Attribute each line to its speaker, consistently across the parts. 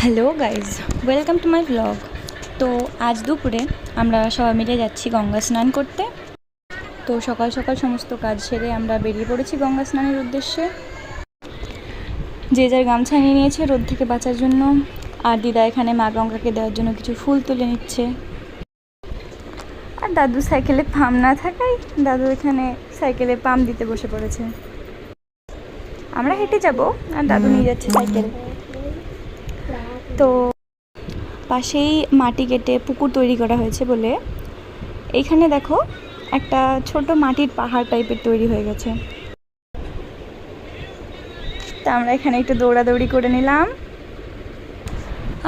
Speaker 1: Hello guys, welcome to my blog. তো আজ দুপুরে আমরা সবাই মিলে যাচ্ছি গঙ্গা স্নান করতে। তো সকাল সকাল সমস্ত কাজ সেরে আমরা বেরিয়ে পড়েছি গঙ্গা স্নানের উদ্দেশ্যে। যে যার গামছা নিয়ে নিয়েছে রোদ থেকে বাঁচার জন্য, আর দিদা এখানে মা গঙ্গাকে দেওয়ার জন্য কিছু ফুল তুলে নিচ্ছে। আর দাদু সাইকেলে পাম্প না থাকায় দাদু এখানে সাইকেলে পাম্প দিতে বসে পড়েছে। আমরা হেঁটে যাব আর দাদু নিয়ে যাচ্ছে সাইকেল। তো পাশেই মাটি কেটে পুকুর তৈরি করা হয়েছে বলে এইখানে দেখো একটা ছোট মাটির পাহাড় টাইপের তৈরি হয়ে গেছে। তা আমরা এখানে একটু দৌড়াদৌড়ি করে নিলাম।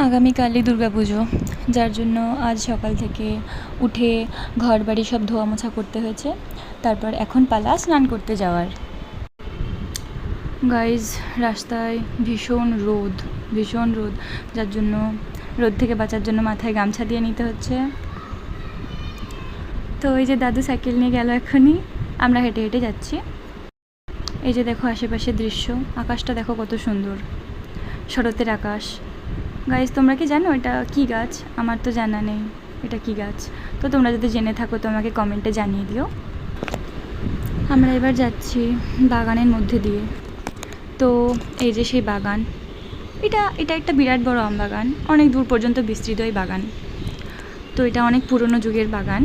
Speaker 1: আগামীকালই দুর্গাপুজো, যার জন্য আজ সকাল থেকে উঠে ঘর বাড়ি সব ধোয়া মোছা করতে হয়েছে। তারপর এখন পালা স্নান করতে যাওয়ার। গাইজ, রাস্তায় ভীষণ রোদ, যার জন্য রোদ থেকে বাঁচার জন্য মাথায় গামছা দিয়ে নিতে হচ্ছে। তো এই যে দাদু সাইকেল নিয়ে গেল, এখনই আমরা হেঁটে হেঁটে যাচ্ছি। এই যে দেখো আশেপাশের দৃশ্য, আকাশটা দেখো কত সুন্দর, শরতের আকাশ। গাইজ, তোমরা কি জানো এটা কি গাছ? আমার তো জানা নেই এটা কি গাছ। তো তোমরা যদি জেনে থাকো তো আমাকে কমেন্টে জানিয়ে দিও। আমরা এবার যাচ্ছি বাগানের মধ্যে দিয়ে। তো এই যে সেই বাগান, এটা একটা বিরাট বড় আম বাগান, অনেক দূর পর্যন্ত বিস্তৃত এই বাগান। তো এটা অনেক পুরনো যুগের বাগান।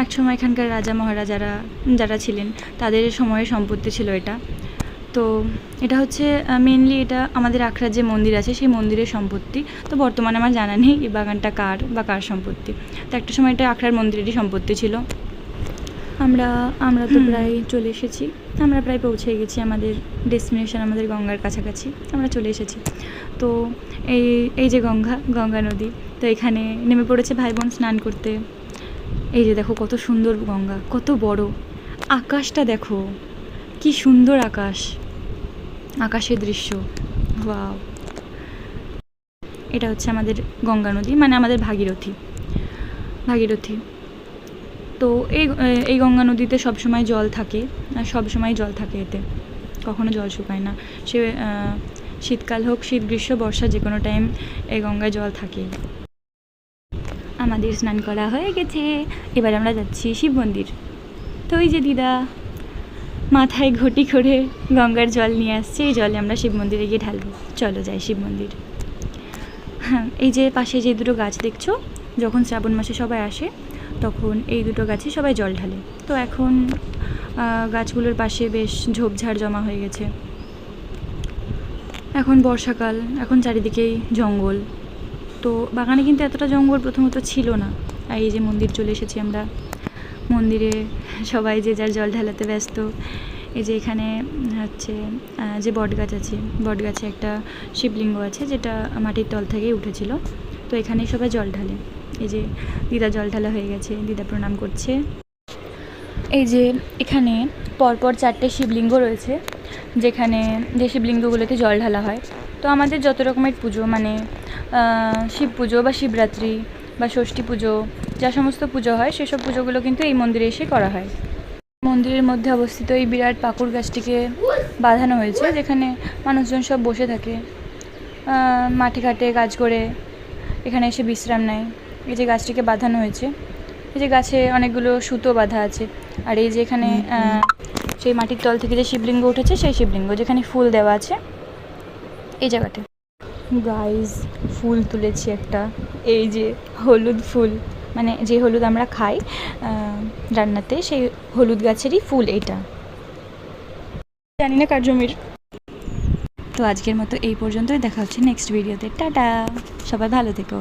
Speaker 1: একসময় এখানকার রাজা মহারাজারা যারা ছিলেন তাদের সময়ের সম্পত্তি ছিল এটা। তো এটা হচ্ছে মেনলি এটা আমাদের আখড়ার যে মন্দির আছে সেই মন্দিরের সম্পত্তি। তো বর্তমানে আমার জানা নেই এই বাগানটা কার সম্পত্তি। তো একটা সময় এটা আখড়ার মন্দিরেরই সম্পত্তি ছিল। আমরা তো প্রায় চলে এসেছি, আমরা প্রায় পৌঁছে গেছি আমাদের ডেস্টিনেশন, আমাদের গঙ্গার কাছাকাছি আমরা চলে এসেছি। তো এই যে গঙ্গা নদী, তো এখানে নেমে পড়েছে ভাই বোন স্নান করতে। এই যে দেখো কত সুন্দর গঙ্গা, কত বড়। আকাশটা দেখো কি সুন্দর আকাশের দৃশ্য, ওয়াও। এটা হচ্ছে আমাদের গঙ্গা নদী, মানে আমাদের ভাগীরথী। তো এই গঙ্গা নদীতে সবসময় জল থাকে, এতে কখনো জল শুকায় না। সে শীতকাল হোক, শীত গ্রীষ্ম বর্ষা, যে কোনো টাইম এই গঙ্গায় জল থাকে। আমাদের স্নান করা হয়ে গেছে, এবার আমরা যাচ্ছি শিব মন্দির। তো ওই যে দিদা মাথায় ঘটি করে গঙ্গার জল নিয়ে আসছে, এই জলে আমরা শিব মন্দিরে গিয়ে ঢালবো। চলো যাই শিব মন্দির। হ্যাঁ, এই যে পাশে যে দুটো গাছ দেখছো, যখন শ্রাবণ মাসে সবাই আসে তখন এই দুটো গাছে সবাই জল ঢালে। তো এখন গাছগুলোর পাশে বেশ ঝোপঝাড় জমা হয়ে গেছে। এখন বর্ষাকাল, এখন চারিদিকেই জঙ্গল। তো বাগানে কিন্তু এতটা জঙ্গল প্রথমত ছিল না। আর এই যে মন্দির চলে এসেছি আমরা, মন্দিরে সবাই যে যার জল ঢালাতে ব্যস্ত। এই যে এখানে হচ্ছে যে বটগাছে একটা শিবলিঙ্গ আছে, যেটা মাটির তল থেকেই উঠেছিল। তো এখানেই সবাই জল ঢালে। এই যে দিদা জল ঢালা হয়ে গেছে, দিদা প্রণাম করছে। এই যে এখানে পরপর 4টে শিবলিঙ্গ রয়েছে, যেখানে যে শিবলিঙ্গগুলোতে জল ঢালা হয়। তো আমাদের যত রকমের পুজো, মানে শিব পুজো বা শিবরাত্রি বা ষষ্ঠী পুজো, যা সমস্ত পুজো হয় সেসব পুজোগুলো কিন্তু এই মন্দিরে এসে করা হয়। মন্দিরের মধ্যে অবস্থিত এই বিরাট পাকুড় গাছটিকে বাঁধানো হয়েছে, যেখানে মানুষজন সব বসে থাকে, মাঠে ঘাটে কাজ করে এখানে এসে বিশ্রাম নেয়। এই যে গাছটিকে বাঁধানো হয়েছে, এই যে গাছে অনেকগুলো সুতো বাঁধা আছে। আর এই যে এখানে সেই মাটির তল থেকে যে শিবলিঙ্গ উঠেছে, সেই শিবলিঙ্গ যেখানে ফুল দেওয়া আছে এই জায়গাতে। গাইজ, ফুল তুলেছি একটা, এই যে হলুদ ফুল, মানে যে হলুদ আমরা খাই রান্নাতে, সেই হলুদ গাছেরই ফুল এইটা, জানি না কার জমির। তো আজকের মতো এই পর্যন্তই, দেখা হচ্ছে নেক্সট ভিডিওতে। টাটা, সবাই ভালো থেকো।